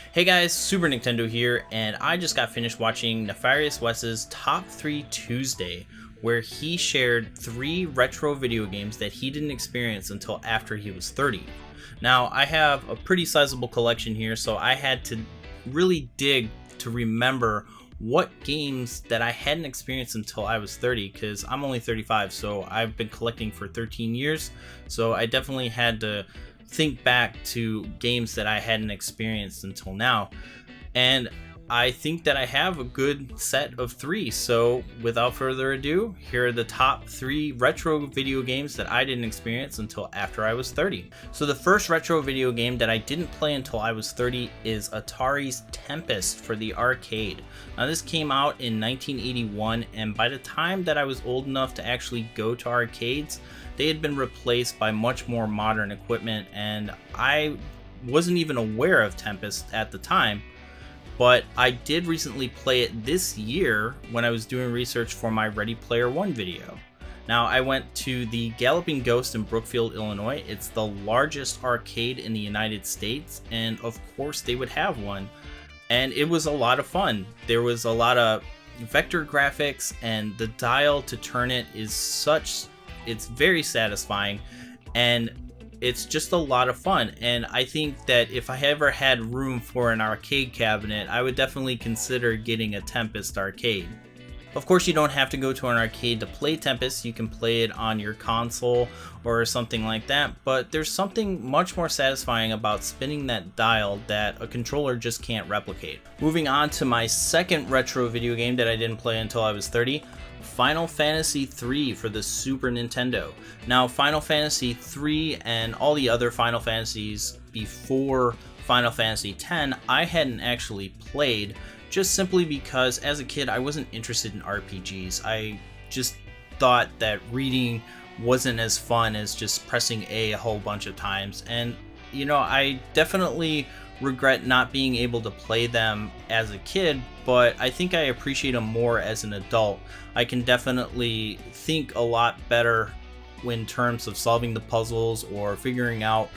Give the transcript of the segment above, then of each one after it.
Hey guys, Super Nintendo here, and I just got finished watching Nefarious Wes's Top 3 Tuesday, where he shared 3 retro video games that he didn't experience until after he was 30. Now, I have a pretty sizable collection here, so I had to really dig to remember what games that I hadn't experienced until I was 30, because I'm only 35, so I've been collecting for 13 years, so I definitely had to think back to games that I hadn't experienced until now, and I think that I have a good set of 3. So without further ado, here are the top 3 retro video games that I didn't experience until after I was 30. So the first retro video game that I didn't play until I was 30 is Atari's Tempest for the arcade. Now this came out in 1981, and by the time that I was old enough to actually go to arcades, they had been replaced by much more modern equipment, and I wasn't even aware of Tempest at the time. But I did recently play it this year when I was doing research for my Ready Player One video. Now, I went to the Galloping Ghost in Brookfield, Illinois. It's the largest arcade in the United States, and of course they would have one. And it was a lot of fun. There was a lot of vector graphics, and the dial to turn it is it's very satisfying, and it's just a lot of fun. And I think that if I ever had room for an arcade cabinet, I would definitely consider getting a Tempest arcade. Of course, you don't have to go to an arcade to play Tempest. You can play it on your console or something like that, but there's something much more satisfying about spinning that dial that a controller just can't replicate. Moving on to my second retro video game that I didn't play until I was 30, Final Fantasy III for the Super Nintendo. Now, Final Fantasy III and all the other Final Fantasies before Final Fantasy X, I hadn't actually played, just simply because as a kid I wasn't interested in RPGs. I just thought that reading wasn't as fun as just pressing A whole bunch of times, and you know, I definitely regret not being able to play them as a kid, but I think I appreciate them more as an adult. I can definitely think a lot better in terms of solving the puzzles or figuring out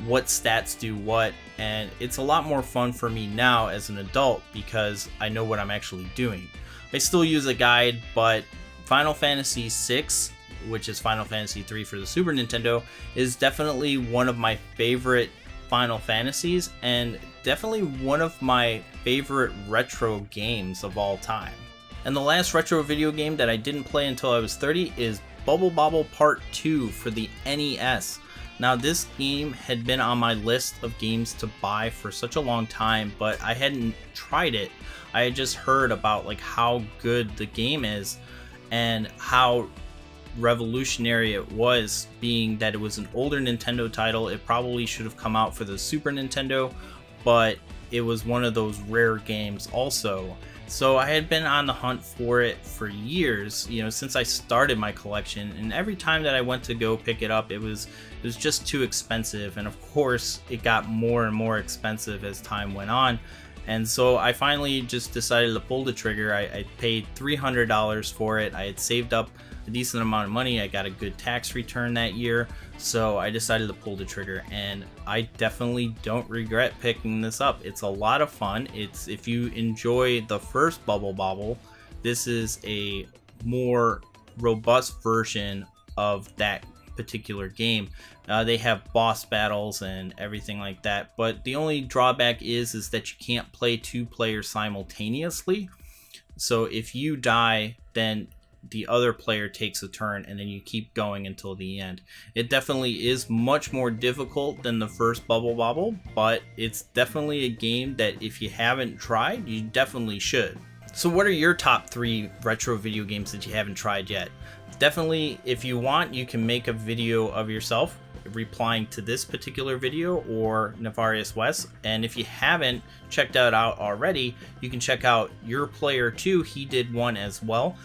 what stats do what, and it's a lot more fun for me now as an adult because I know what I'm actually doing. I still use a guide, but Final Fantasy VI, which is Final Fantasy III for the Super Nintendo, is definitely one of my favorite Final Fantasies, and definitely one of my favorite retro games of all time. And the last retro video game that I didn't play until I was 30 is Bobble Part 2 for the NES. Now, this game had been on my list of games to buy for such a long time, but I hadn't tried it. I had just heard about like how good the game is and how revolutionary it was, being that it was an older Nintendo title. It probably should have come out for the Super Nintendo, but it was one of those rare games also. So I had been on the hunt for it for years, you know, since I started my collection, and every time that I went to go pick it up, it was just too expensive, and of course it got more and more expensive as time went on. And so I finally just decided to pull the trigger. I paid $300 for it. I had saved up a decent amount of money. I got a good tax return that year, so I decided to pull the trigger, and I definitely don't regret picking this up. It's a lot of fun. It's, if you enjoy the first Bobble, this is a more robust version of that particular game. They have boss battles and everything like that, but the only drawback is that you can't play 2 players simultaneously. So if you die, then the other player takes a turn, and then you keep going until the end. It definitely is much more difficult than the first Bobble, but it's definitely a game that if you haven't tried, you definitely should. So what are your top 3 retro video games that you haven't tried yet? Definitely, if you want, you can make a video of yourself replying to this particular video or Nefarious Wes. And if you haven't checked that out already, you can check out Your Player 2. He did one as well.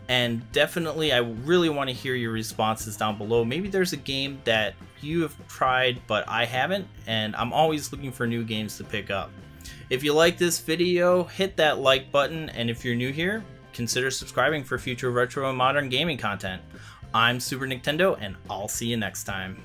And definitely, I really want to hear your responses down below. Maybe there's a game that you have tried but I haven't, and I'm always looking for new games to pick up. If you like this video, hit that like button, and if you're new here, consider subscribing for future retro and modern gaming content. I'm Super Nicktendo, and I'll see you next time.